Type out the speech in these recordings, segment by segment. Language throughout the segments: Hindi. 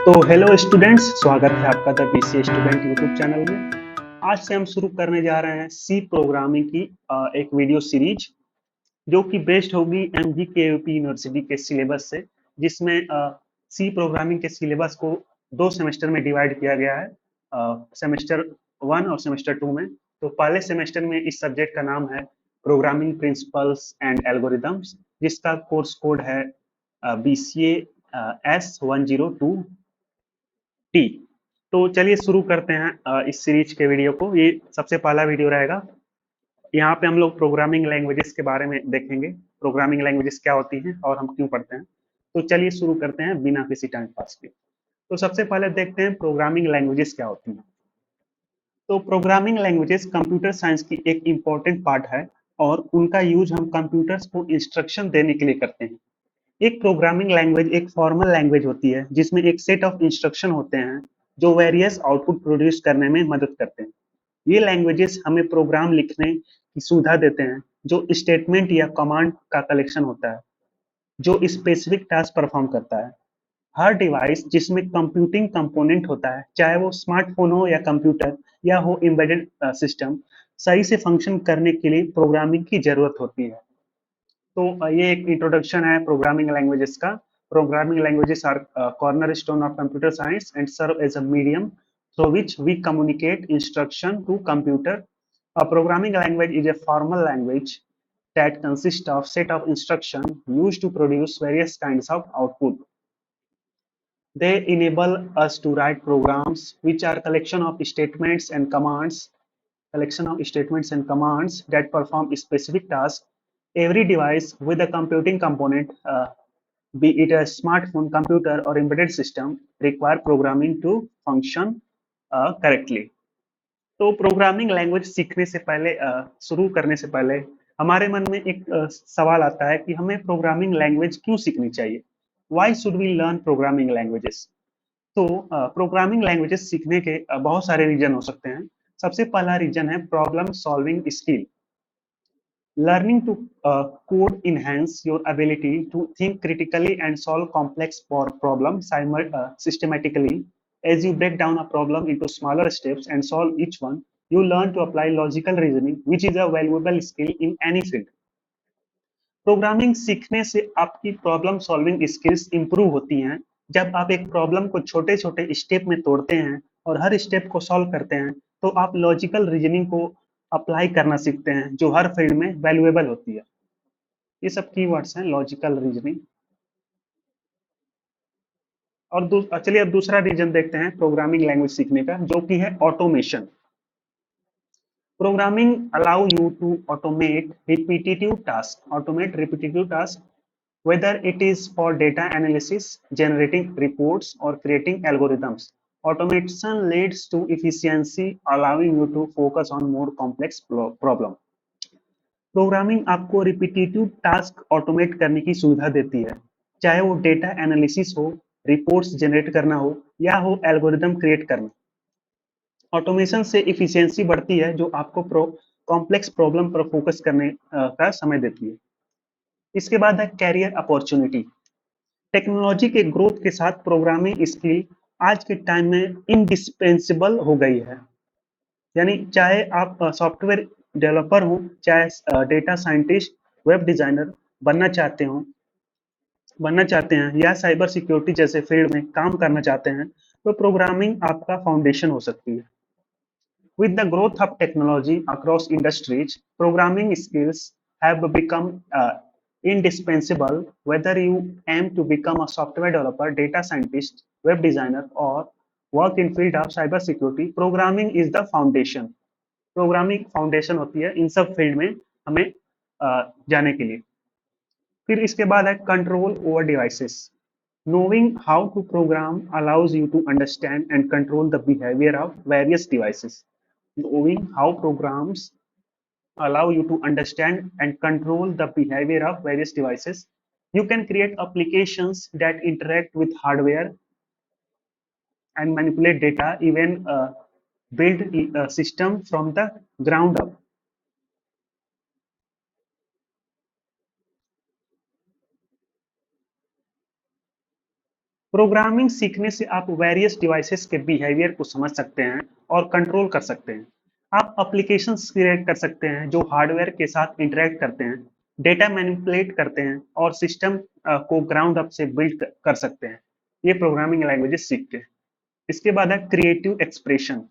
तो हेलो स्टूडेंट्स, स्वागत है आपका the BCA student YouTube channel में। आज से हम शुरू करने जा रहे हैं सी प्रोग्रामिंग की एक वीडियो सीरीज जो कि बेस्ड होगी एमजी के यूपी यूनिवर्सिटी के सिलेबस से, जिसमें सी प्रोग्रामिंग के सिलेबस को 2 सेमेस्टर में डिवाइड किया गया है, सेमेस्टर 1 और सेमेस्टर 2 में। तो पहले सेमेस्टर में इस सब्जेक्ट का नाम है प्रोग्रामिंग प्रिंसिपल्स एंड एल्गोरिदम्स, जिसका कोर्स कोड है बीसीए S102 टी। तो चलिए शुरू करते हैं इस सीरीज के वीडियो को। ये सबसे पहला वीडियो रहेगा। यहाँ पे हम लोग प्रोग्रामिंग लैंग्वेजेस के बारे में देखेंगे, प्रोग्रामिंग लैंग्वेजेस क्या होती हैं और हम क्यों पढ़ते हैं। तो चलिए शुरू करते हैं बिना किसी टाइम पास के। तो सबसे पहले देखते हैं प्रोग्रामिंग लैंग्वेजेस क्या होती हैं। तो प्रोग्रामिंग लैंग्वेजेस कंप्यूटर साइंस की एक इम्पॉर्टेंट पार्ट है और उनका यूज हम कंप्यूटर्स को इंस्ट्रक्शन देने के लिए करते हैं। एक प्रोग्रामिंग लैंग्वेज एक फॉर्मल लैंग्वेज होती है जिसमें एक सेट ऑफ इंस्ट्रक्शन होते हैं जो वेरियस आउटपुट प्रोड्यूस करने में मदद करते हैं। ये लैंग्वेजेस हमें प्रोग्राम लिखने की सुविधा देते हैं जो स्टेटमेंट या कमांड का कलेक्शन होता है जो स्पेसिफिक टास्क परफॉर्म करता है। हर डिवाइस जिसमें कंप्यूटिंग कंपोनेंट होता है, चाहे वो स्मार्टफोन हो या कंप्यूटर या हो एम्बेडेड सिस्टम, सही से फंक्शन करने के लिए प्रोग्रामिंग की जरूरत होती है। तो ये एक इंट्रोडक्शन है प्रोग्रामिंग लैंग्वेजेस का। Programming languages are cornerstone of computer science and serve as a medium through which we communicate instruction to computer. A programming language is a formal language that consists of set of instruction used to produce various kinds of output. They enable us to write programs which are collection of statements and commands that perform specific tasks. Every device with a computing component, be it a smartphone, computer, or embedded system, require programming to function correctly. तो प्रोग्रामिंग लैंग्वेज सीखने से पहले, शुरू करने से पहले हमारे मन में एक सवाल आता है कि हमें प्रोग्रामिंग लैंग्वेज क्यों सीखनी चाहिए। Why should we learn programming languages. तो प्रोग्रामिंग लैंग्वेजेस सीखने के बहुत सारे रीजन हो सकते हैं। सबसे पहला रीजन है problem solving skill. Learning to code enhance your ability to think critically and solve complex problems systematically. As you break down a problem into smaller steps and solve each one, you learn to apply logical reasoning, which is a valuable skill in any field. Programming सीखने से आपकी प्रॉब्लम सॉल्विंग स्किल्स इंप्रूव होती हैं। जब आप एक प्रॉब्लम को छोटे छोटे स्टेप में तोड़ते हैं और हर स्टेप को सॉल्व करते हैं तो आप लॉजिकल रीजनिंग को अप्लाई करना सीखते हैं जो हर फील्ड में वैल्यूएबल होती है। ये सब कीवर्ड्स हैं, लॉजिकल रीजनिंग। और चलिए अब दूसरा रीजन देखते हैं प्रोग्रामिंग लैंग्वेज सीखने का, जो कि है automation. Programming allow you to automate repetitive tasks, whether it is for data analysis, generating reports, or creating algorithms. Automation leads to efficiency, allowing you to focus on more complex problem. Programming आपको रिपीटेटिव टास्क ऑटोमेट करने की सुविधा देती है, चाहे वो डेटा एनालिसिस हो, रिपोर्ट्स जनरेट करना हो या हो एल्गोरिदम क्रिएट करना। ऑटोमेशन से इफिशियंसी बढ़ती है जो आपको कॉम्प्लेक्स प्रॉब्लम पर फोकस करने का समय देती है। इसके बाद है कैरियर अपॉर्चुनिटी। टेक्नोलॉजी के ग्रोथ के साथ प्रोग्रामिंग स्किल आज के टाइम में इंडिस्पेंसिबल हो गई है। यानी चाहे आप सॉफ्टवेयर डेवलपर हो, चाहे डेटा साइंटिस्ट, वेब डिजाइनर बनना चाहते हैं या साइबर सिक्योरिटी जैसे फील्ड में काम करना चाहते हैं, तो प्रोग्रामिंग आपका फाउंडेशन हो सकती है। With the growth of technology across industries, programming skills have become indispensable. Whether you aim to become a software developer, data scientist, web designer, or work in field of cyber security, programming is the foundation. Programming foundation होती है इन सब फील्ड में हमें जाने के लिए। फिर इसके बाद है control over devices. Knowing how to program allows you to understand and control the behavior of various devices. Knowing how programs allow you to understand and control the behavior of various devices. You can create applications that interact with hardware and manipulate data, even build a system from the ground up. Programming सीखने से आप वेरियस डिवाइसेस के बिहेवियर को समझ सकते हैं और कंट्रोल कर सकते हैं। आप एप्लीकेशंस क्रिएट कर सकते हैं जो हार्डवेयर के साथ इंटरेक्ट करते हैं, डेटा मैनिपुलेट करते हैं और सिस्टम को ग्राउंड अप से बिल्ड कर सकते हैं। ये प्रोग्रामिंग लैंग्वेजेस सीख के। इसके बाद है creative expression.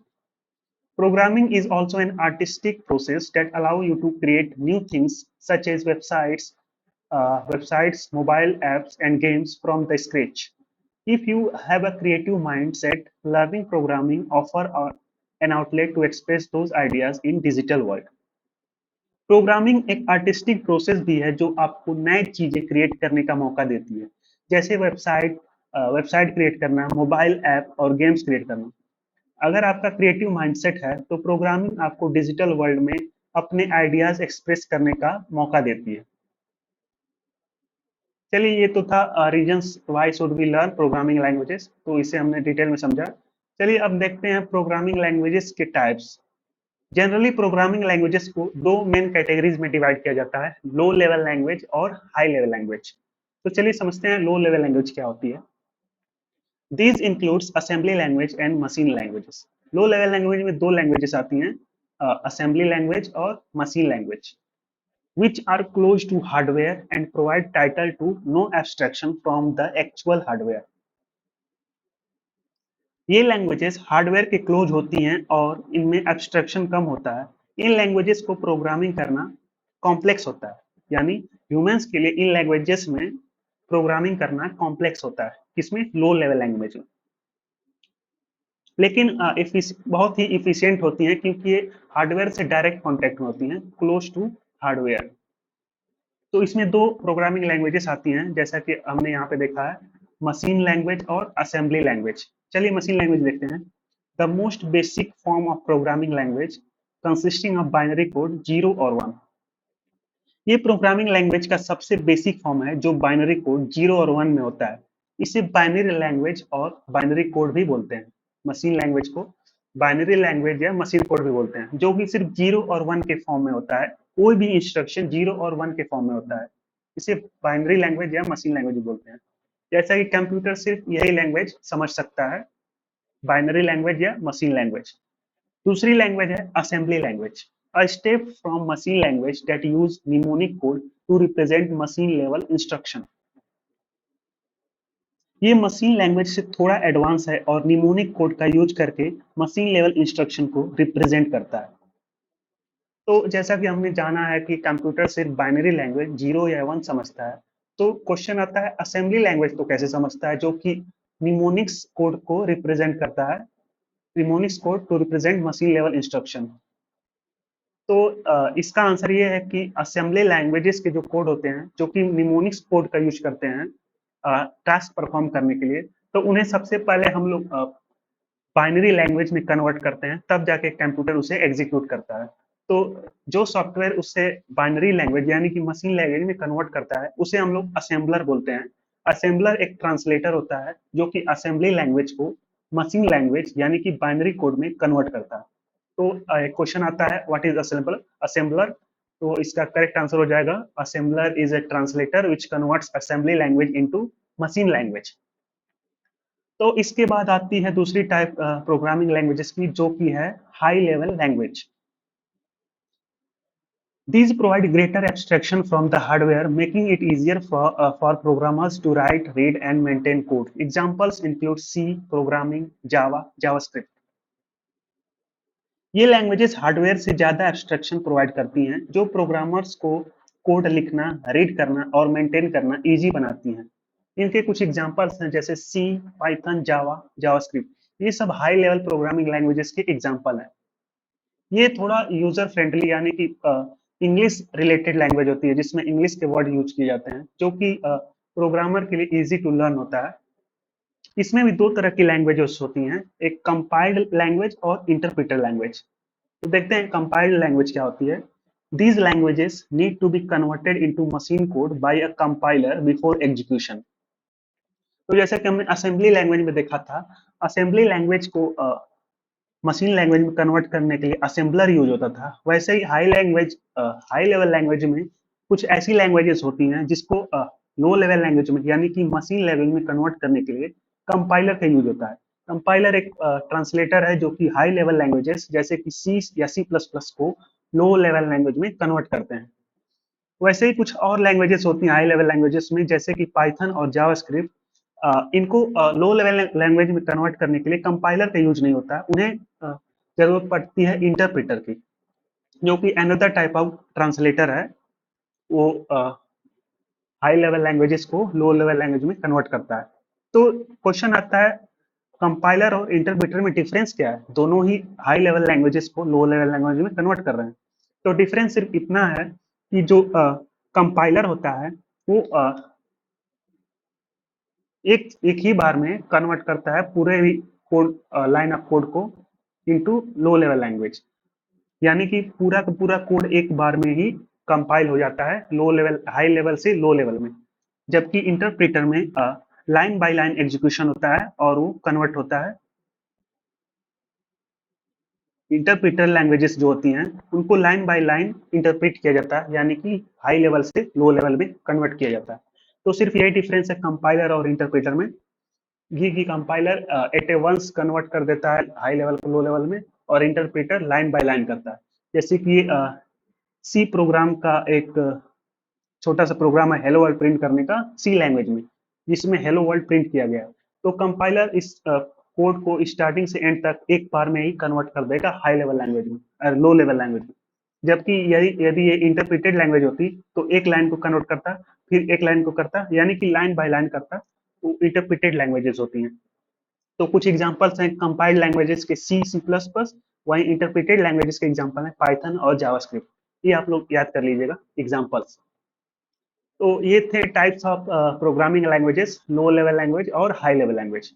Programming is also an artistic process that allow you to create new things such as websites, mobile apps, and games from the scratch. If you have a creative mindset, learning programming offer an outlet to express those ideas in digital world. Programming एक आर्टिस्टिक प्रोसेस भी है जो आपको नए चीजें क्रिएट करने का मौका देती है, जैसे वेबसाइट क्रिएट करना, मोबाइल ऐप और गेम्स क्रिएट करना। अगर आपका क्रिएटिव माइंडसेट है तो प्रोग्रामिंग आपको डिजिटल वर्ल्ड में अपने आइडियाज एक्सप्रेस करने का मौका देती है। चलिए, ये तो था reasons why should we learn programming languages, तो इसे हमने डिटेल में समझा। चलिए अब देखते हैं प्रोग्रामिंग लैंग्वेजेस के टाइप्स। जनरली प्रोग्रामिंग लैंग्वेजेस को दो मेन कैटेगरीज में डिवाइड किया जाता है, लो लेवल लैंग्वेज और हाई लेवल लैंग्वेज। तो चलिए समझते हैं लो लेवल लैंग्वेज क्या होती है। These includes assembly language and machine languages. Low level language में दो लैंग्वेजेस आती हैं, असेंबली लैंग्वेज और machine language, which are close to hardware and provide title to no abstraction from the actual hardware. ये लैंग्वेजेस हार्डवेयर के क्लोज होती हैं और इनमें एब्स्ट्रैक्शन कम होता है। इन लैंग्वेजेस को प्रोग्रामिंग करना कॉम्प्लेक्स होता है, यानी ह्यूमंस के लिए इन लैंग्वेजेस में प्रोग्रामिंग करना कॉम्प्लेक्स होता है, किसमें, लो लेवल लैंग्वेज में। लेकिन बहुत ही इफिशियंट होती हैं क्योंकि ये हार्डवेयर से डायरेक्ट कांटेक्ट में होती हैं, क्लोज टू हार्डवेयर। तो इसमें दो प्रोग्रामिंग लैंग्वेजेस आती हैं, जैसा कि हमने यहाँ पे देखा है, मशीन लैंग्वेज और असेंबली लैंग्वेज। चलिए मशीन लैंग्वेज देखते हैं। The most basic form of programming language consisting of binary code 0 और 1। ये प्रोग्रामिंग लैंग्वेज का सबसे बेसिक फॉर्म है जो बाइनरी कोड 0 और 1 में होता है। इसे बाइनरी लैंग्वेज और बाइनरी कोड भी बोलते हैं। मशीन लैंग्वेज को बाइनरी लैंग्वेज या मशीन कोड भी बोलते हैं, जो कि सिर्फ 0 और 1 के फॉर्म में होता है। कोई भी इंस्ट्रक्शन 0 और 1 के फॉर्म में होता है, इसे बाइनरी लैंग्वेज या मशीन लैंग्वेज भी बोलते हैं। जैसा कि कंप्यूटर सिर्फ यही लैंग्वेज समझ सकता है, बाइनरी लैंग्वेज या मशीन लैंग्वेज। दूसरी लैंग्वेज है assembly language, a step from machine language that use mnemonic code to represent machine level instruction. ये मशीन लैंग्वेज से थोड़ा एडवांस है और निमोनिक कोड का यूज करके मशीन लेवल इंस्ट्रक्शन को रिप्रेजेंट करता है। तो जैसा कि हमने जाना है कि कंप्यूटर सिर्फ बाइनरी लैंग्वेज 0 या 1 समझता है, तो क्वेश्चन आता है असेंबली लैंग्वेज तो कैसे समझता है, जो कि निमोनिक्स कोड को रिप्रेजेंट करता है, mnemonics code to represent machine level instruction. तो इसका आंसर ये है कि असेंबली लैंग्वेजेस के जो कोड होते हैं, जो कि निमोनिक्स कोड का यूज करते हैं टास्क परफॉर्म करने के लिए, तो उन्हें सबसे पहले हम लोग बाइनरी लैंग्वेज में कन्वर्ट करते हैं, तब जाके कंप्यूटर उसे एग्जीक्यूट करता है। तो जो सॉफ्टवेयर उससे बाइनरी लैंग्वेज यानी कि मशीन लैंग्वेज में कन्वर्ट करता है, उसे हम लोग असेंबलर बोलते हैं। असेंबलर एक ट्रांसलेटर होता है जो कि असेंबली लैंग्वेज को मशीन लैंग्वेज यानी कि बाइनरी कोड में कन्वर्ट करता है। तो एक क्वेश्चन आता है व्हाट इज असेंबलर, तो इसका करेक्ट आंसर हो जाएगा assembler is a translator which converts assembly language into machine language. तो इसके बाद आती है दूसरी टाइप प्रोग्रामिंग लैंग्वेजेस की, जो की है high level language. These provide greater abstraction from the hardware, making it easier for programmers to write, read, and maintain code. Examples include C programming, Java, JavaScript. ये लैंग्वेजेस हार्डवेयर से ज्यादा एब्स्ट्रैक्शन प्रोवाइड करती हैं, जो प्रोग्रामर्स को कोड लिखना, रीड करना और मेंटेन करना इजी बनाती हैं। इनके कुछ एग्जांपल्स हैं जैसे सी, पाइथन, जावा, जावास्क्रिप्ट। ये सब हाई लेवल प्रोग्रामिंग लैंग्वेजेस के एग्जांपल हैं। ये थोड़ा यूजर फ्रेंडली यानी कि इंग्लिश रिलेटेड लैंग्वेज होती है, जिसमें इंग्लिश के वर्ड यूज किए जाते हैं, जो कि प्रोग्रामर के लिए इजी टू लर्न होता है। इसमें भी दो तरह की लैंग्वेजेस होती हैं, एक कंपाइल्ड लैंग्वेज और इंटरप्रेटर लैंग्वेज। तो देखते हैं कंपाइल्ड लैंग्वेज क्या होती है। These languages need to be converted into machine code by a compiler before execution. तो जैसा कि हमने असेंबली लैंग्वेज में देखा था, असेंबली लैंग्वेज को मशीन लैंग्वेज में कन्वर्ट करने के लिए असेंबलर यूज होता था, वैसे ही हाई लेवल लैंग्वेज में कुछ ऐसी लैंग्वेजेस होती हैं जिसको लो लेवल लैंग्वेज में यानी कि मशीन लैंग्वेज में कन्वर्ट करने के लिए कंपाइलर का यूज होता है। कंपाइलर एक ट्रांसलेटर है जो कि हाई लेवल लैंग्वेजेस जैसे कि सी या सी प्लस प्लस को लो लेवल लैंग्वेज में कन्वर्ट करते हैं। वैसे ही कुछ और लैंग्वेजेस होती हैं हाई लेवल लैंग्वेजेस में, जैसे कि पाइथन और जावास्क्रिप्ट। इनको लो लेवल लैंग्वेज में कन्वर्ट करने के लिए कंपाइलर का यूज नहीं होता है, उन्हें जरूरत पड़ती है इंटरप्रेटर की, जो कि अनदर टाइप ऑफ ट्रांसलेटर है। वो हाई लेवल लैंग्वेजेस को लो लेवल लैंग्वेज में कन्वर्ट करता है। तो क्वेश्चन आता है, कंपाइलर और इंटरप्रेटर में डिफरेंस क्या है? दोनों ही हाई लेवल लैंग्वेजेस को लो लेवल लैंग्वेज में कन्वर्ट कर रहे हैं। तो डिफरेंस सिर्फ इतना है कि जो कंपाइलर होता है वो एक एक ही बार में कन्वर्ट करता है पूरे कोड, लाइन ऑफ कोड को इनटू लो लेवल लैंग्वेज, यानी कि पूरा का पूरा कोड एक बार में ही कंपाइल हो जाता है लो लेवल हाई लेवल से लो लेवल में। जबकि इंटरप्रेटर में लाइन बाय लाइन एग्जीक्यूशन होता है और वो कन्वर्ट होता है। इंटरप्रेटर लैंग्वेजेस जो होती हैं उनको लाइन बाय लाइन इंटरप्रेट किया जाता है, यानी कि हाई लेवल से लो लेवल में कन्वर्ट किया जाता है। तो सिर्फ यही डिफरेंस है कंपाइलर और इंटरप्रेटर में, ये कि कंपाइलर एट ए वंस कन्वर्ट कर देता है हाई लेवल को लो लेवल में, और इंटरप्रेटर लाइन बाय लाइन करता है। जैसे कि सी प्रोग्राम का एक छोटा सा प्रोग्राम है हेलो वर्ल्ड प्रिंट करने का सी लैंग्वेज में, जिसमें हेलो वर्ल्ड प्रिंट किया गया। तो कंपाइलर इस कोड को स्टार्टिंग से एंड तक एक बार में ही कन्वर्ट कर देगा हाई लेवल लैंग्वेज में, लो लेवल लैंग्वेज में। जबकि यदि यदि ये इंटरप्रेटेड लैंग्वेज होती तो एक लाइन को कन्वर्ट करता, फिर एक लाइन को करता, यानी कि लाइन बाय लाइन करता। वो इंटरप्रेटेड लैंग्वेजेस होती हैं। तो कुछ एग्जांपल्स हैं कंपाइल्ड लैंग्वेजेस के, सी सी प्लस प्लस। वहीं इंटरप्रेटेड लैंग्वेजेस के एग्जांपल हैं पाइथन और जावास्क्रिप्ट। ये आप लोग याद कर लीजिएगा एग्जांपल्स। तो ये थे types of programming languages, low level language और हाई लेवल लैंग्वेज।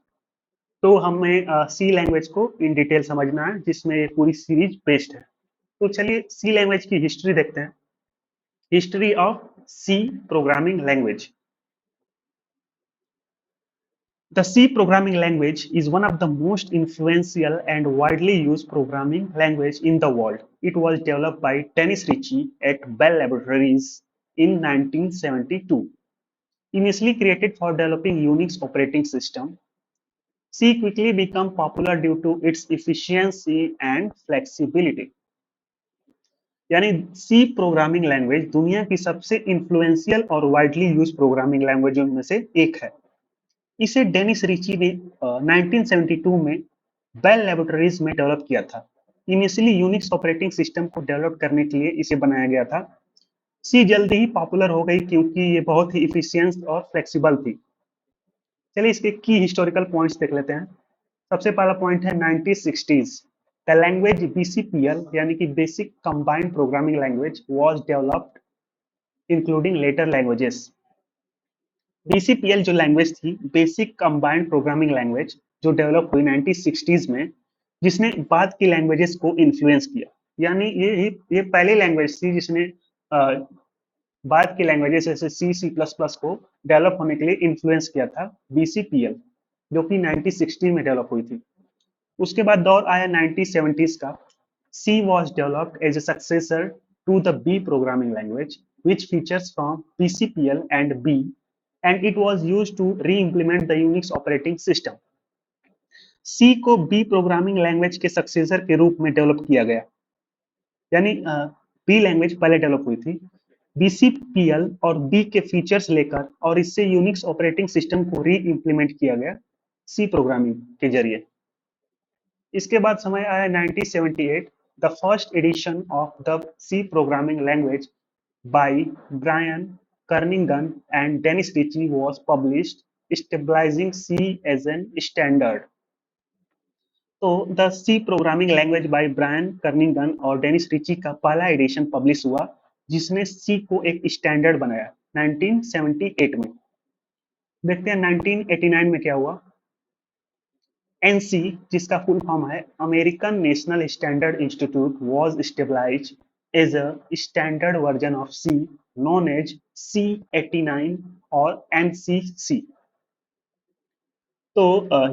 तो हमें सी लैंग्वेज को इन डिटेल समझना है, जिसमें ये पूरी सीरीज बेस्ड है। तो चलिए सी लैंग्वेज की हिस्ट्री देखते हैं। History of C programming language. The C programming language is one of the most influential and widely used programming language in the world. It was developed by Dennis Ritchie at Bell Laboratories in 1972. Initially created for developing Unix operating system, C quickly became popular due to its efficiency and flexibility. यानी सी प्रोग्रामिंग लैंग्वेज दुनिया की सबसे इन्फ्लुएंशियल और वाइडली यूज प्रोग्रामिंग लैंग्वेजों में से एक है। इसे डेनिस रिची ने 1972 में बेल लेबोरेटरीज में डेवलप किया था। इनिशियली यूनिक्स ऑपरेटिंग सिस्टम को डेवलप करने के लिए इसे बनाया गया था। सी जल्दी ही पॉपुलर हो गई क्योंकि ये बहुत ही इफिशिएंट और फ्लेक्सिबल थी। चलिए इसके की हिस्टोरिकल पॉइंट्स देख लेते हैं। सबसे पहला पॉइंट है 1960s। द लैंग्वेज बीसीपीएल यानी कि basic combined programming language was developed including later languages. BCPL जो लैंग्वेज थी, बेसिक कंबाइंड प्रोग्रामिंग लैंग्वेज, जो डेवलप हुई 1960s में, जिसने बाद की लैंग्वेजेस को इन्फ्लुएंस किया। यानी ये पहली लैंग्वेज थी जिसने बाद की लैंग्वेजेस जैसे सी सी प्लस प्लस को डेवलप होने के लिए इन्फ्लुएंस किया था बीसीपीएल, जो कि 1960 में डेवलप हुई थी। उसके बाद दौर आया 1970s का। C was developed as a successor to the B programming language which features from BCPL and B, and it was used to re-implement the Unix operating system. C को B प्रोग्रामिंग लैंग्वेज के सक्सेसर के रूप में डेवलप किया गया, यानी B लैंग्वेज पहले डेवलप हुई थी। BCPL और B के फीचर्स लेकर और इससे यूनिक्स ऑपरेटिंग सिस्टम को री इम्प्लीमेंट किया गया C प्रोग्रामिंग के जरिए। इसके बाद समय आया 1978। The first edition of the C programming language by Brian Kernighan and Dennis Ritchie was published, stabilizing C as an standard. तो the C programming language by Brian Kernighan और डेनिस रिची का पहला एडिशन पब्लिश हुआ, जिसने सी को एक स्टैंडर्ड बनाया 1978 में। देखते हैं 1989 में क्या हुआ। एनसी, जिसका फुल फॉर्म है American National Standard Institute, was stabilized as a standard version of C known as C89 और NCC। तो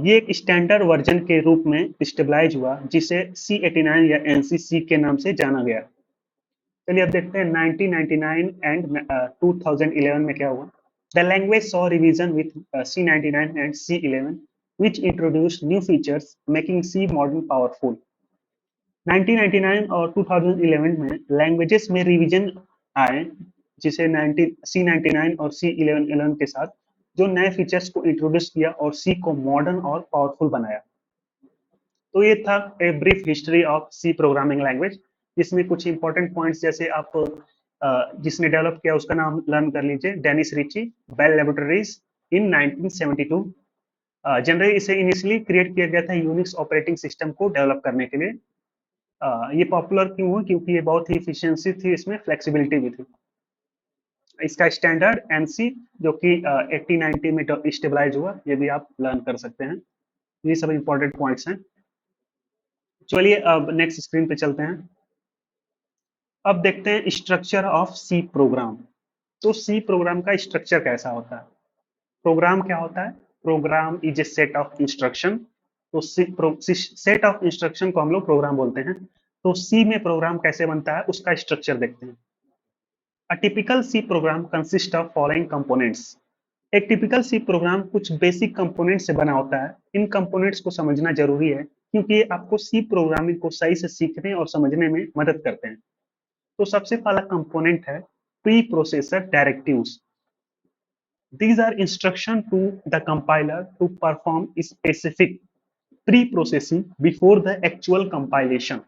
ये एक स्टैंडर्ड वर्जन के रूप में स्टेबलाइज हुआ, जिसे C89 या NCC के नाम से जाना गया। चलिए अब देखते हैं 1999 एंड 2011 में क्या हुआ। The language saw revision with C99 and C11 which introduced new features making C modern powerful. 1999 और 2011 में लैंग्वेजेस में रिवीजन आए, जिसे C99 और C11 के साथ, जो नए फीचर्स को इंट्रोड्यूस किया और सी को मॉडर्न और पावरफुल बनाया। तो ये था a brief history of C programming language, जिसमें कुछ इंपॉर्टेंट पॉइंट्स जैसे आप जिसने डेवलप किया उसका नाम लर्न कर लीजिए, डेनिस रिची, बेल लैबोरेटरीज इन 1972। जनरली इसे इनिशियली क्रिएट किया गया था यूनिक्स ऑपरेटिंग सिस्टम को डेवलप करने के लिए। ये पॉपुलर क्यों हुआ? क्योंकि ये बहुत ही इफिशियंसी थी, इसमें फ्लेक्सिबिलिटी भी थी। इसका स्टैंडर्ड एनसी जो कि 8090 में स्टेबलाइज हुआ, ये भी आप लर्न कर सकते हैं। ये सब इंपॉर्टेंट पॉइंट्स हैं। चलिए अब नेक्स्ट स्क्रीन पे चलते हैं। अब देखते हैं स्ट्रक्चर ऑफ सी प्रोग्राम। तो सी प्रोग्राम का स्ट्रक्चर कैसा होता है? प्रोग्राम क्या होता है? Program is a set of instruction. तो सेट ऑफ इंस्ट्रक्शन को हम लोग प्रोग्राम बोलते हैं। तो सी में प्रोग्राम कैसे बनता है उसका स्ट्रक्चर देखते हैं। A typical C program consists of following components. एक टिपिकल सी प्रोग्राम कुछ बेसिक कंपोनेंट से बना होता है। इन कंपोनेंट्स को समझना जरूरी है क्योंकि ये आपको सी प्रोग्रामिंग को सही से सीखने और समझने में मदद करते हैं। तो सबसे पहला कंपोनेंट है pre processor directives. These are instruction to the compiler to perform specific pre-processing before the actual compilation.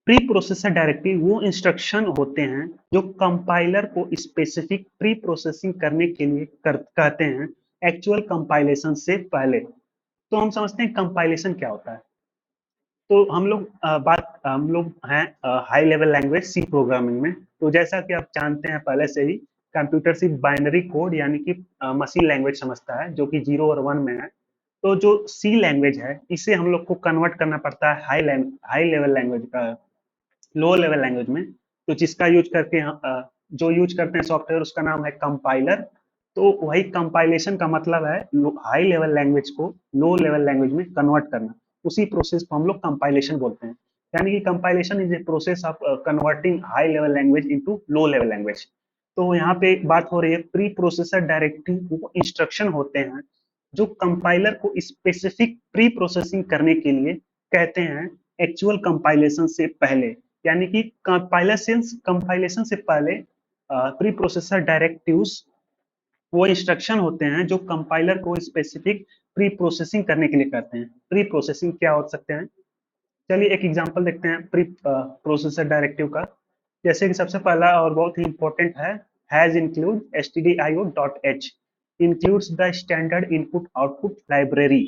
Pre processor directive वो इंस्ट्रक्शन होते हैं जो कंपाइलर को स्पेसिफिक प्री प्रोसेसिंग करने के लिए कहते हैं एक्चुअल कंपाइलेशन से पहले। तो हम समझते हैं कंपाइलेशन क्या होता है। तो हम लोग हैं high level language C programming में। तो जैसा कि आप जानते हैं पहले से ही, कंप्यूटर सिर्फ बाइनरी कोड यानी कि मशीन लैंग्वेज समझता है, जो कि 0 और 1 में है। तो जो सी लैंग्वेज है इसे हम लोग को कन्वर्ट करना पड़ता है हाई लेवल लैंग्वेज का, लो लेवल लैंग्वेज में। तो जिसका यूज करके जो यूज करते हैं सॉफ्टवेयर उसका नाम है कंपाइलर। तो वही कंपाइलेशन का मतलब है हाई लेवल लैंग्वेज को लो लेवल लैंग्वेज में कन्वर्ट करना। उसी प्रोसेस को हम लोग कंपाइलेशन बोलते हैं। यानी कि compilation is a process of converting high level language into low level language. तो यहाँ पे बात हो रही है प्री प्रोसेसर डायरेक्टिव, वो इंस्ट्रक्शन होते हैं जो कंपाइलर को स्पेसिफिक प्री प्रोसेसिंग करने के लिए कहते हैं एक्चुअल कंपाइलेशन से पहले। यानी कि कंपाइलेशन से पहले प्री प्रोसेसर डायरेक्टिव्स वो इंस्ट्रक्शन होते हैं जो कंपाइलर को स्पेसिफिक प्री प्रोसेसिंग करने के लिए कहते हैं। प्री प्रोसेसिंग क्या हो सकते हैं? चलिए एक एग्जांपल देखते हैं प्री प्रोसेसर डायरेक्टिव का। जैसे कि सबसे पहला और बहुत ही इंपॉर्टेंट है has include stdio.h includes the standard input output library।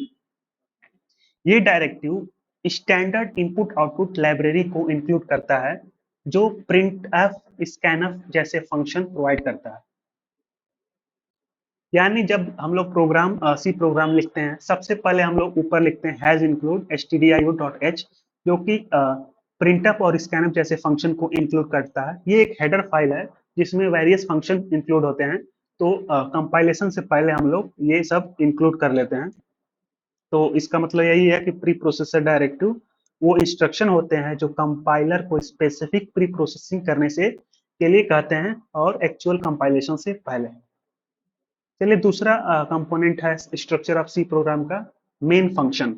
ये directive standard input output library को इंक्लूड करता है जो प्रिंटफ, स्कैनफ जैसे फंक्शन प्रोवाइड करता है। यानी जब हम लोग सी प्रोग्राम लिखते हैं, सबसे पहले हम लोग ऊपर लिखते हैं हैज इंक्लूड stdio.h, जो कि प्रिंटफ और स्कैनफ जैसे फंक्शन को इंक्लूड करता है। ये एक हेडर फाइल है जिसमें वेरियस फंक्शन इंक्लूड होते हैं। तो कंपाइलेशन से पहले हम लोग ये सब इंक्लूड कर लेते हैं। तो इसका मतलब यही है कि प्री प्रोसेसर डायरेक्टिव वो इंस्ट्रक्शन होते हैं जो कंपाइलर को स्पेसिफिक प्री प्रोसेसिंग करने से के लिए कहते हैं और एक्चुअल कंपाइलेशन से पहले। चलिए दूसरा कंपोनेंट है स्ट्रक्चर ऑफ सी प्रोग्राम का main function.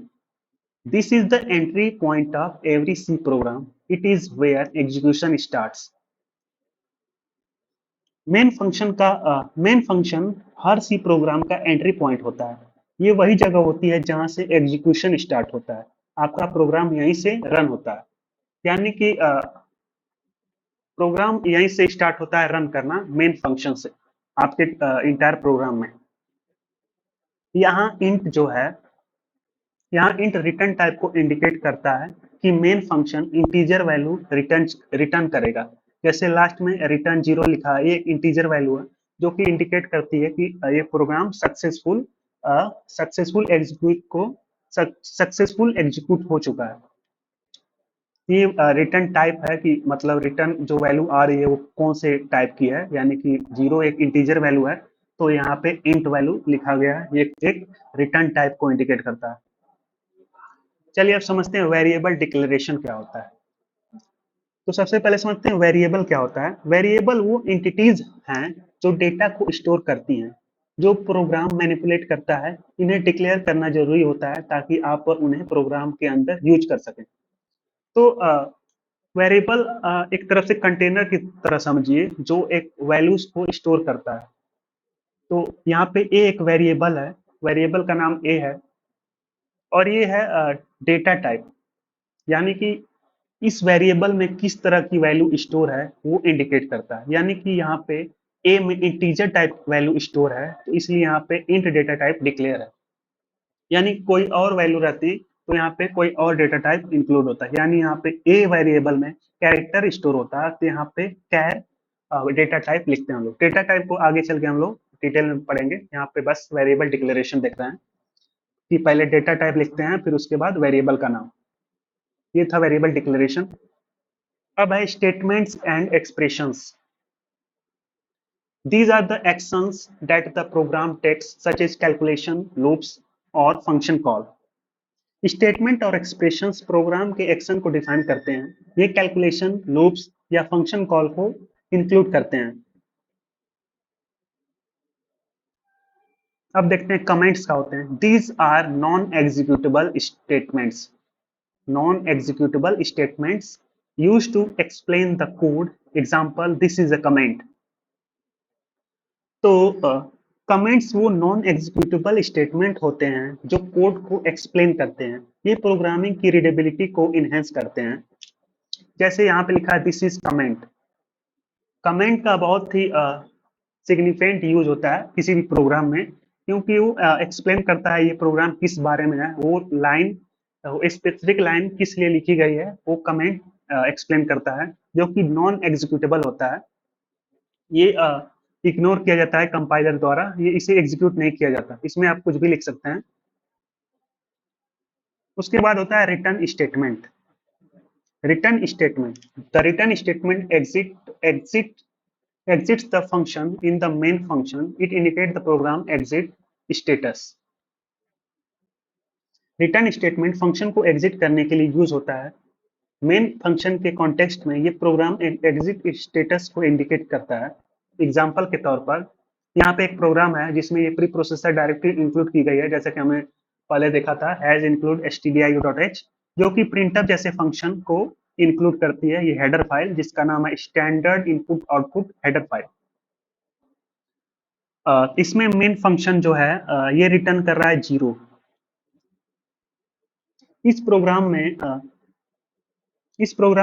This is the entry point of every C program. It is where execution starts. Main function हर सी प्रोग्राम का एंट्री पॉइंट होता है। ये वही जगह होती है जहां से एग्जीक्यूशन स्टार्ट होता है। आपका प्रोग्राम यहीं से रन होता है। यानी कि प्रोग्राम यहीं से स्टार्ट होता है रन करना, मेन फंक्शन से आपके इंटायर प्रोग्राम में। यहाँ इंट जो है, यहाँ इंट रिटर्न टाइप को इंडिकेट करता है कि main function integer value return करेगा। जैसे लास्ट में रिटर्न 0 लिखा है, ये एक इंटीजर वैल्यू है जो कि इंडिकेट करती है कि ये प्रोग्राम सक्सेसफुल एग्जीक्यूट हो चुका है। ये रिटर्न टाइप है कि मतलब रिटर्न जो वैल्यू आ रही है वो कौन से टाइप की है। यानी कि 0 एक इंटीजर वैल्यू है, तो यहाँ पे इंट वैल्यू लिखा गया है। ये एक रिटर्न टाइप को इंडिकेट करता है। चलिए अब समझते हैं वेरिएबल डिक्लेरेशन क्या होता है। तो सबसे पहले समझते हैं वेरिएबल क्या होता है। वेरिएबल वो एंटिटीज हैं जो डेटा को स्टोर करती हैं। जो प्रोग्राम मैनिपुलेट करता है, इन्हें डिक्लेयर करना जरूरी होता है ताकि आप उन्हें प्रोग्राम के अंदर यूज कर सकें। तो वेरिएबल एक तरफ से कंटेनर की तरह समझिए जो एक वैल्यूज को स्टोर करता है। तो यहाँ पे ए एक वेरिएबल है, वेरिएबल का नाम ए है और ये है डेटा टाइप, यानी कि इस वेरिएबल में किस तरह की वैल्यू स्टोर है वो इंडिकेट करता है। यानी कि यहाँ पे ए में इंटीजर टाइप वैल्यू स्टोर है, तो इसलिए यहाँ पे इंट डेटा टाइप डिक्लेयर है। यानी कोई और वैल्यू रहती तो यहाँ पे कोई और डेटा टाइप इंक्लूड होता है। यानी यहाँ पे ए वेरिएबल में कैरेक्टर स्टोर होता है, तो यहाँ पे कैर डेटा टाइप लिखते हैं हम लोग। डेटा टाइप को आगे चल के हम लोग डिटेल में पढ़ेंगे, यहाँ पे बस वेरिएबल डिक्लेरेशन देख रहे हैं कि पहले डेटा टाइप लिखते हैं फिर उसके बाद वेरिएबल का नाम। ये था वेरिएबल डिक्लेरेशन। अब है statements and expressions. These are the actions that the program takes, such as calculation, loops और function call. स्टेटमेंट और एक्सप्रेशंस प्रोग्राम के एक्शन को डिफाइन करते हैं। ये कैलकुलेशन, लूप्स या फंक्शन कॉल को इंक्लूड करते हैं। अब देखते हैं कमेंट्स क्या होते हैं। These are non-executable statements. Non-executable statements used to explain the code. Example, this is a comment. तो कमेंट्स वो नॉन एग्जीक्यूटेबल स्टेटमेंट होते हैं जो कोड को एक्सप्लेन करते हैं। ये प्रोग्रामिंग की रीडेबिलिटी को इनहेंस करते हैं। जैसे यहाँ पे लिखा है दिस इज कमेंट। कमेंट का बहुत ही सिग्निफिकेंट यूज होता है किसी भी प्रोग्राम में, क्योंकि वो एक्सप्लेन करता है ये प्रोग्राम किस बारे में है। वो लाइन, स्पेसिफिक लाइन किस लिए लिखी गई है, वो कमेंट एक्सप्लेन करता है, जो कि नॉन एग्जीक्यूटेबल होता है। ये इग्नोर किया जाता है कंपाइलर द्वारा, ये इसे एग्जीक्यूट नहीं किया जाता। इसमें आप कुछ भी लिख सकते हैं। उसके बाद होता है return statement. Return statement, the return statement exits the function in the main function. It indicates the program exit status. Return statement function को एग्जिट करने के लिए यूज होता है। मेन फंक्शन के कॉन्टेक्स्ट में ये प्रोग्राम एग्जिट स्टेटस को इंडिकेट करता है। एग्जाम्पल के तौर पर यहाँ पे एक प्रोग्राम है जिसमें ये प्री प्रोसेसर डायरेक्टरी इंक्लूड की गई है, जैसा कि हमें पहले देखा था हैज इंक्लूड stdiu.h, जो कि प्रिंटअप जैसे फंक्शन को इंक्लूड करती है। ये हेडर फाइल जिसका नाम है standard input output header file. इसमें मेन फंक्शन जो है ये रिटर्न कर रहा है 0। इस प्रोग्राम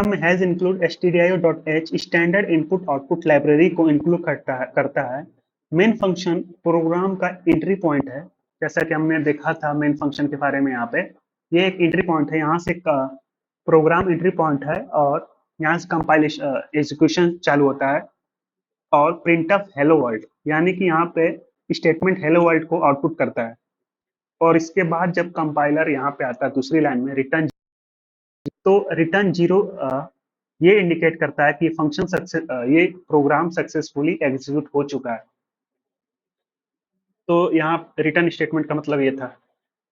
में has include stdio.h standard input output library को इंक्लूड करता है। मेन फंक्शन प्रोग्राम का एंट्री पॉइंट है, जैसा कि हमने देखा था मेन फंक्शन के बारे में। यहाँ पे ये एक एंट्री पॉइंट है, यहाँ से प्रोग्राम एंट्री पॉइंट है और यहाँ से कंपाइलेशन एग्जीक्यूशन चालू होता है। और प्रिंटअप हेलो वर्ल्ड, यानी कि यहाँ पे स्टेटमेंट हेलो वर्ल्ड को आउटपुट करता है। और इसके बाद जब कंपाइलर यहाँ पे आता है दूसरी लाइन में रिटर्न, तो रिटर्न 0 ये इंडिकेट करता है कि फंक्शन सक्सेस, ये प्रोग्राम सक्सेसफुली एग्जीक्यूट हो चुका है। तो यहाँ रिटर्न स्टेटमेंट का मतलब ये था।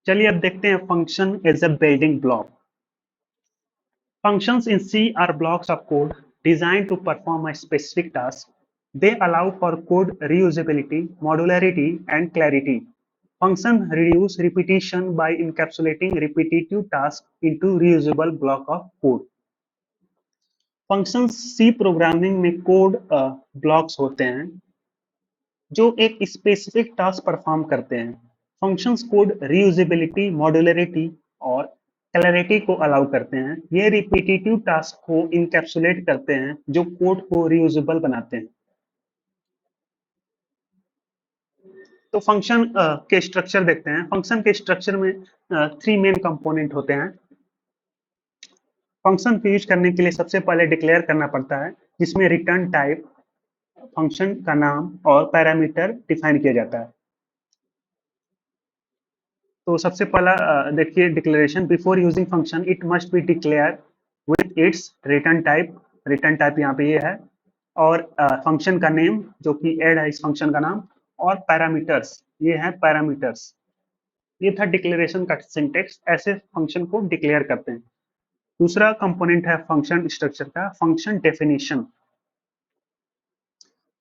चलिए अब देखते हैं function as a building block. Functions in C are blocks of code designed to perform a specific task. They allow for code reusability, modularity, and clarity. Functions reduce repetition by encapsulating repetitive tasks into reusable block of code. Functions C programming में कोड ब्लॉक्स होते हैं जो एक स्पेसिफिक टास्क परफॉर्म करते हैं। फंक्शंस कोड रीयूजेबिलिटी, मॉड्यूलरिटी और क्लैरिटी को अलाउ करते हैं। ये रिपीटेटिव टास्क को इनकैप्सुलेट करते हैं जो कोड को रीयूजेबल बनाते हैं। तो फंक्शन के स्ट्रक्चर देखते हैं। फंक्शन के स्ट्रक्चर में 3 मेन कंपोनेंट होते हैं। फंक्शन को यूज करने के लिए सबसे पहले डिक्लेयर करना पड़ता है, जिसमें रिटर्न टाइप, फंक्शन का नाम और पैरामीटर डिफाइन किया जाता है। तो सबसे पहला देखिए declaration, before using function it must be declare with its return type. Return type यहाँ पे ये है, और फंक्शन का नेम जो कि ऐड है इस फंक्शन का नाम, और पैरामीटर्स, ये है पैरामीटर्स। ये था डिक्लेरेशन का सिंटेक्स, ऐसे फंक्शन को डिक्लेयर करते हैं। दूसरा कंपोनेंट है फंक्शन स्ट्रक्चर का, function definition.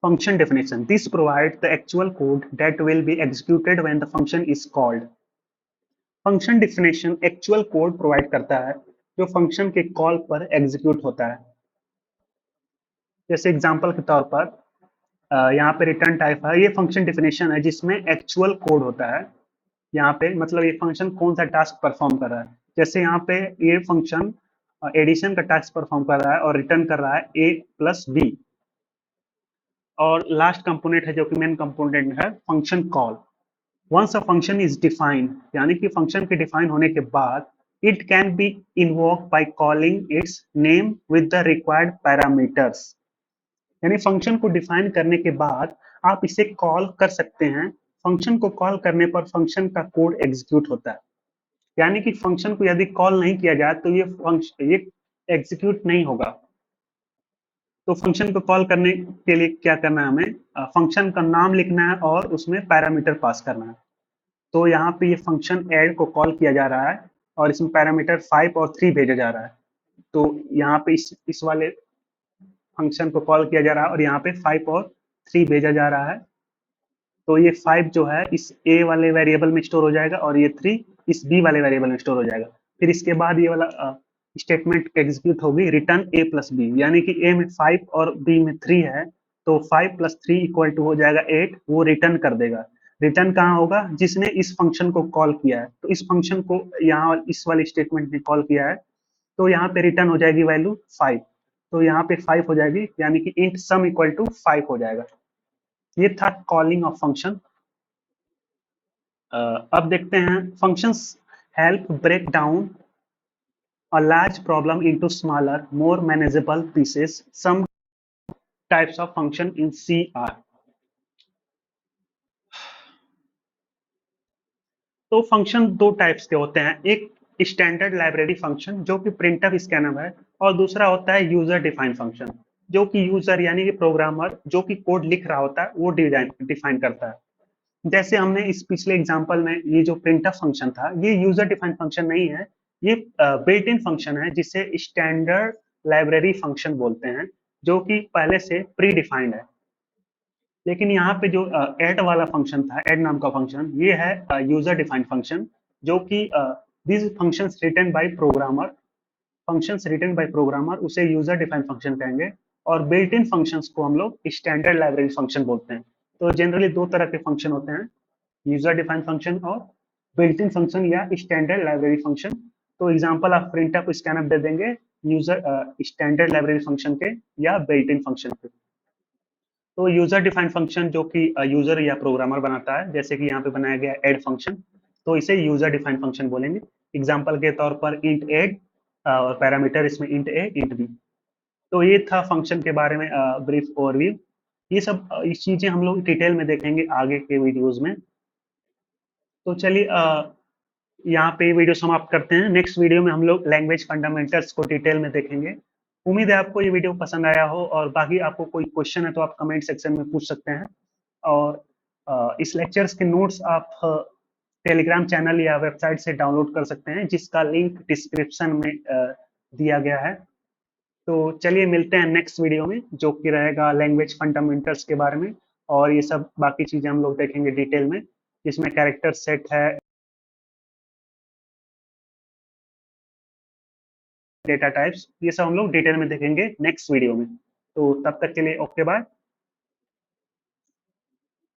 function definition. This provides the actual code that will be executed when the function is called. Function definition actual code provide करता है जो फंक्शन के कॉल पर एग्जीक्यूट होता है। जैसे एग्जांपल के तौर पर यहाँ पे रिटर्न टाइप है, ये फंक्शन डिफिनेशन है जिसमें एक्चुअल कोड होता है। यहाँ पे मतलब ये फंक्शन कौन सा टास्क परफॉर्म कर रहा है। जैसे यहाँ पे ये फंक्शन एडिशन का टास्क परफॉर्म कर रहा है और रिटर्न कर रहा है a प्लस बी। और लास्ट कंपोनेंट है जो कि मेन कंपोनेंट है function call. Once a function is defined, यानी कि फंक्शन के डिफाइन होने के बाद it can be invoke by calling its name with the required parameters. यानी फंक्शन को डिफाइन करने के बाद आप इसे कॉल कर सकते हैं। फंक्शन को कॉल करने पर फंक्शन का कोड एग्जीक्यूट होता है। यानी कि फंक्शन को यदि कॉल नहीं किया जाए तो ये एग्जीक्यूट नहीं होगा। तो फंक्शन को कॉल करने के लिए क्या करना है, हमें फंक्शन का नाम लिखना है और उसमें पैरामीटर पास करना है। तो यहाँ पे ये फंक्शन ऐड को कॉल किया जा रहा है और इसमें पैरामीटर 5 और 3 भेजा जा रहा है। तो यहाँ पे इस वाले फंक्शन को कॉल किया जा रहा है और यहाँ पे 5 और 3 भेजा जा रहा है। तो ये 5 जो है इस a वाले वेरिएबल में स्टोर हो जाएगा और ये 3 इस b वाले वेरिएबल में स्टोर हो जाएगा। फिर इसके बाद ये वाला स्टेटमेंट एग्जीक्यूट होगी रिटर्न a प्लस बी, यानी कि a में 5 और b में 3 है। तो 5 प्लस 3 इक्वल टू हो जाएगा 8, वो रिटर्न कर देगा। रिटर्न कहाँ होगा, जिसने इस फंक्शन को कॉल किया है। तो इस फंक्शन को यहाँ इस वाले स्टेटमेंट में कॉल किया है तो यहाँ पे रिटर्न हो जाएगी वैल्यू 5। तो यहाँ पे 5 हो जाएगी, यानी कि इंट सम इक्वल टू 5 हो जाएगा। ये था कॉलिंग ऑफ फंक्शन। अब देखते हैं functions help break down a large problem into smaller, more manageable pieces. Some types of function in C are. तो फंक्शन दो टाइप्स के होते हैं, एक स्टैंडर्ड लाइब्रेरी फंक्शन जो कि प्रिंटफ स्कैनफ है, और दूसरा होता है यूजर डिफाइन फंक्शन जो कि यूजर यानी कि प्रोग्रामर जो कि कोड लिख रहा होता है वो डिफाइन करता है। जैसे हमने इस पिछले एग्जांपल में ये जो प्रिंटफ फंक्शन था ये यूजर डिफाइंड फंक्शन नहीं है, ये बिल्ट इन फंक्शन है जिसे स्टैंडर्ड लाइब्रेरी फंक्शन बोलते हैं जो कि पहले से प्री डिफाइंड है। लेकिन यहाँ पे जो ऐड वाला फंक्शन था, ऐड नाम का फंक्शन, ये है यूजर डिफाइंड फंक्शन जो कि this functions written by programmer, functions written by programmer उसे यूजर डिफाइंड फंक्शन कहेंगे। और बिल्ट इन फंक्शंस को हम लोग स्टैंडर्ड लाइब्रेरी फंक्शन बोलते हैं। तो जनरली दो तरह के फंक्शन होते हैं, यूजर डिफाइंड फंक्शन और बिल्ट इन फंक्शन या स्टैंडर्ड लाइब्रेरी फंक्शन। तो एग्जांपल आप प्रिंटफ स्कैनफ दे देंगे यूजर स्टैंडर्ड लाइब्रेरी फंक्शन के या बिल्ट इन फंक्शन के। तो यूजर डिफाइंड फंक्शन जो कि यूजर या प्रोग्रामर बनाता है, जैसे कि यहाँ पे बनाया गया ऐड फंक्शन, तो इसे यूजर डिफाइंड फंक्शन बोलेंगे। एग्जांपल के तौर पर इंट ऐड और पैरामीटर इसमें इंट ए इंट बी। तो ये था फंक्शन के बारे में ब्रीफ ओवरव्यू। ये सब इस चीजें हम लोग डिटेल में देखेंगे आगे के वीडियोस में। तो चलिए यहाँ पे वीडियो समाप्त करते हैं। नेक्स्ट वीडियो में हम लोग लैंग्वेज फंडामेंटल्स को डिटेल में देखेंगे। उम्मीद है आपको ये वीडियो पसंद आया हो, और बाकी आपको कोई क्वेश्चन है तो आप कमेंट सेक्शन में पूछ सकते हैं। और इस लेक्चर्स के नोट्स आप टेलीग्राम चैनल या वेबसाइट से डाउनलोड कर सकते हैं जिसका लिंक डिस्क्रिप्शन में दिया गया है। तो चलिए मिलते हैं नेक्स्ट वीडियो में जो कि रहेगा लैंग्वेज फंडामेंटल्स के बारे में, और ये सब बाकी चीजें हम लोग देखेंगे डिटेल में, जिसमें कैरेक्टर सेट है, डेटा टाइप्स, ये सब हम लोग डिटेल में देखेंगे नेक्स्ट वीडियो में। तो तब तक के लिए ओके बाय।